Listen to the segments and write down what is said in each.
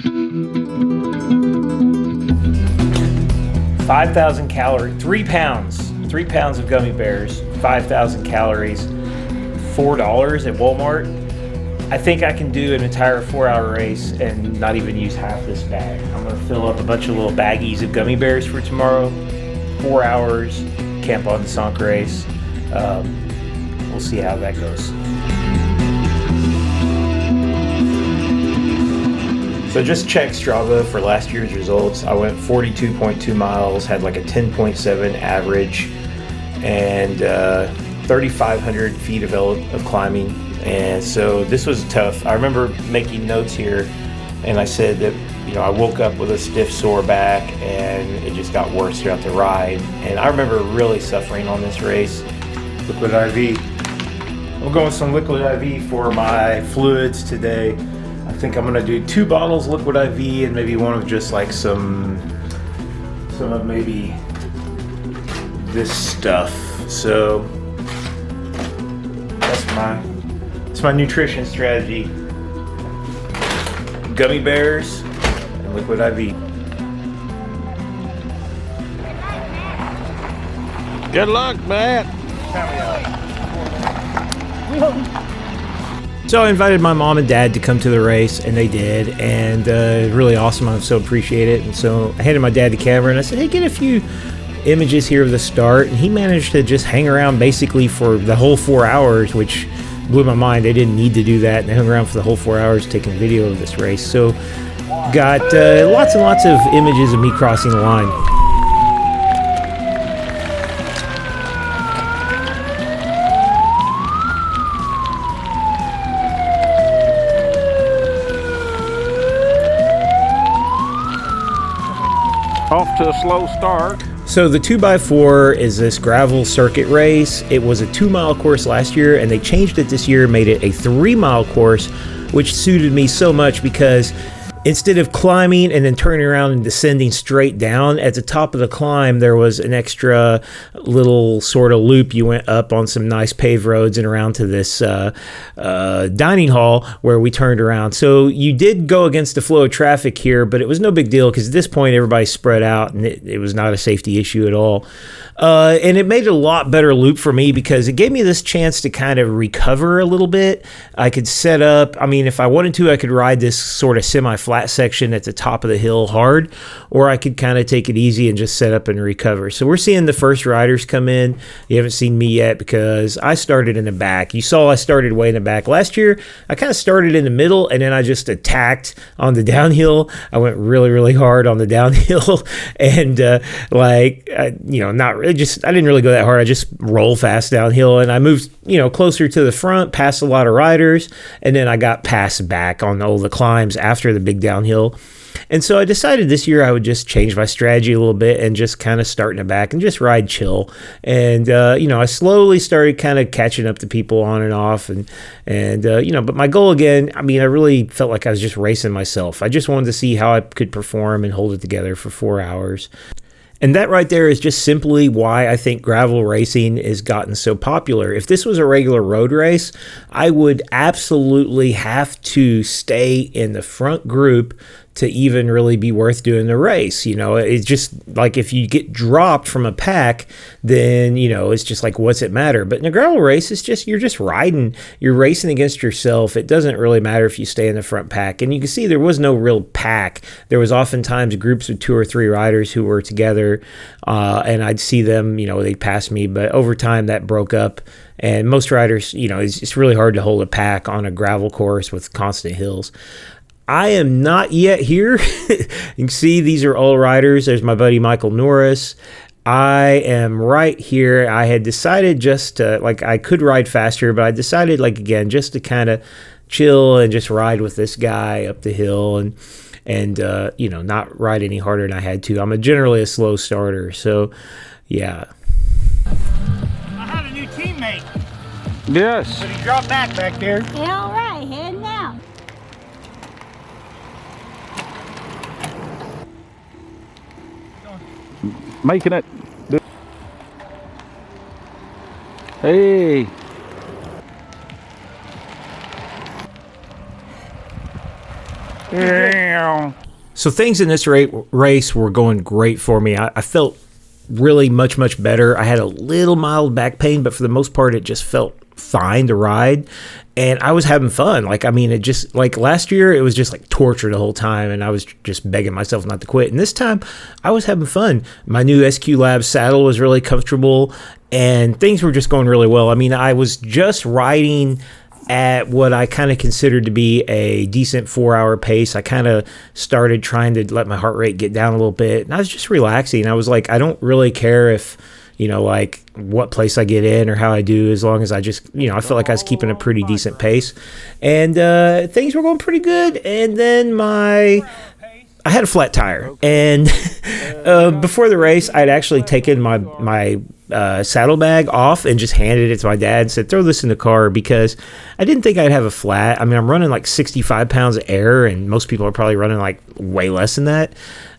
5,000 calories, 3 pounds. 3 pounds of gummy bears, 5,000 calories, $4 at Walmart. I think I can do an entire 4-hour race and not even use half this bag. I'm gonna fill up a bunch of little baggies of gummy bears for tomorrow. 4 hours, Camp Ondesonk race. We'll see how that goes. So just check Strava for last year's results. I went 42.2 miles, had like a 10.7 average, and 3,500 feet of climbing. And so this was tough. I remember making notes here, and I said that, you know, I woke up with a stiff sore back, and it just got worse throughout the ride. And I remember really suffering on this race. Liquid IV. I'm going with some liquid IV for my fluids today. I think I'm gonna do 2 bottles liquid IV and maybe one of just like some of maybe this stuff. So that's my nutrition strategy. Gummy bears and liquid IV. Good luck, Matt. So I invited my mom and dad to come to the race, and they did, and really awesome. I so appreciate it. And so I handed my dad the camera, and I said, hey, get a few images here of the start. And he managed to just hang around basically for the whole 4 hours, which blew my mind. They didn't need to do that, and they hung around for the whole 4 hours taking video of this race. So got lots and lots of images of me crossing the line. Off to a slow start. So the 2x4 is this gravel circuit race. It was a 2-mile course last year, and they changed it this year, made it a 3-mile course, which suited me so much because instead of climbing and then turning around and descending straight down, at the top of the climb, there was an extra little sort of loop. You went up on some nice paved roads and around to this dining hall where we turned around. So you did go against the flow of traffic here, but it was no big deal because at this point, everybody's spread out and it was not a safety issue at all. And it made it a lot better loop for me because it gave me this chance to kind of recover a little bit. I could set up, I mean, if I wanted to, I could ride this sort of semi-flat section at the top of the hill hard, or I could kind of take it easy and just set up and recover. So we're seeing the first riders come in. You haven't seen me yet because I started in the back. You saw I started way in the back. Last year, I kind of started in the middle and then I just attacked on the downhill. I went really, really hard on the downhill and I didn't really go that hard. I just roll fast downhill and I moved, closer to the front, past a lot of riders, and then I got passed back on all the climbs after the big downhill. And so I decided this year I would just change my strategy a little bit and just kind of start in the back and just ride chill. And, I slowly started kind of catching up to people on and off. But my goal again, I really felt like I was just racing myself. I just wanted to see how I could perform and hold it together for 4 hours. And that right there is just simply why I think gravel racing has gotten so popular. If this was a regular road race, I would absolutely have to stay in the front group to even really be worth doing the race. It's just like if you get dropped from a pack, then, it's just like, what's it matter? But in a gravel race, it's just, you're just riding, you're racing against yourself. It doesn't really matter if you stay in the front pack. And you can see there was no real pack. There was oftentimes groups of 2 or 3 riders who were together, and I'd see them, they'd pass me, but over time that broke up. And most riders, it's really hard to hold a pack on a gravel course with constant hills. I am not yet here. You can see these are all riders. There's my buddy Michael Norris. I am right here. I had decided just to, I could ride faster, but I decided, again, just to kind of chill and just ride with this guy up the hill and not ride any harder than I had to. I'm generally a slow starter, so yeah. I have a new teammate. Yes. But he dropped back there. Yeah, all right, heading out. Making it. Hey. now. So things in this race were going great for me. I felt really much better. I had a little mild back pain, but for the most part, it just felt fine to ride. And I was having fun. Like, I mean, it just, like last year, it was just like torture the whole time. And I was just begging myself not to quit. And this time, I was having fun. My new SQ Lab saddle was really comfortable. And things were just going really well. I mean, I was just riding at what I kind of considered to be a decent 4-hour pace. I kind of started trying to let my heart rate get down a little bit. And I was just relaxing. I was like, I don't really care if, you know, like what place I get in or how I do, as long as I just, you know, I felt like I was keeping a pretty decent pace. And things were going pretty good. And then I had a flat tire, and before the race, I'd actually taken my saddlebag off and just handed it to my dad and said, throw this in the car, because I didn't think I'd have a flat. I mean, I'm running like 65 pounds of air, and most people are probably running like way less than that.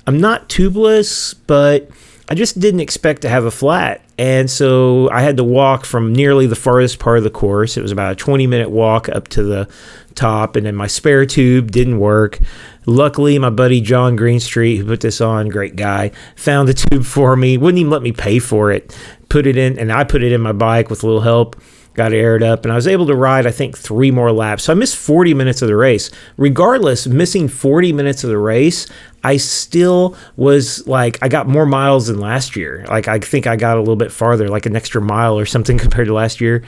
I'm not tubeless, but I just didn't expect to have a flat. And so I had to walk from nearly the farthest part of the course. It was about a 20-minute walk up to the top, and then my spare tube didn't work. Luckily, my buddy John Greenstreet, who put this on, great guy, found the tube for me, wouldn't even let me pay for it, put it in, and I put it in my bike with a little help, got it aired up, and I was able to ride, I think, 3 more laps. So I missed 40 minutes of the race. Regardless, missing 40 minutes of the race, I still was like, I got more miles than last year. Like, I think I got a little bit farther, like an extra mile or something compared to last year.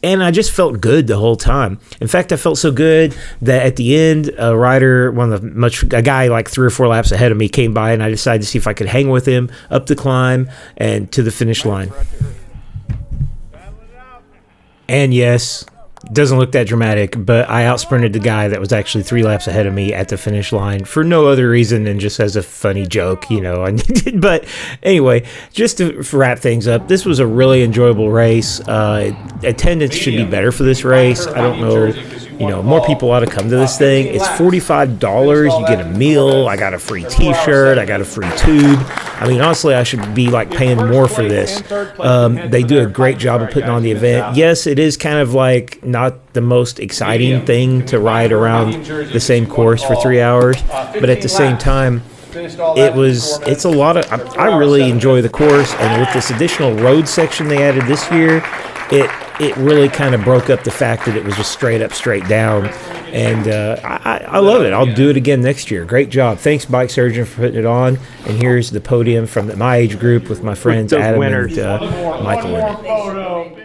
And I just felt good the whole time. In fact, I felt so good that at the end, a guy like 3 or 4 laps ahead of me came by, and I decided to see if I could hang with him up the climb and to the finish line. And yes, doesn't look that dramatic, but I outsprinted the guy that was actually 3 laps ahead of me at the finish line for no other reason than just as a funny joke, you know. But anyway, just to wrap things up, this was a really enjoyable race. Attendance should be better for this race. I don't know. You know, more people ought to come to this thing. It's $45. You get a meal. I got a free T-shirt. I got a free tube. I mean, honestly, I should be like paying more for this. They do a great job of putting on the event. Yes, it is kind of like not the most exciting thing to ride around the same course for 3 hours, but at the same time, it's a lot of, I really enjoy the course, and with this additional road section they added this year, it really kind of broke up the fact that it was just straight up, straight down. And I love it. I'll do it again next year. Great job. Thanks, Bike Surgeon, for putting it on. And here's the podium from my age group with my friends Adam and Michael in it.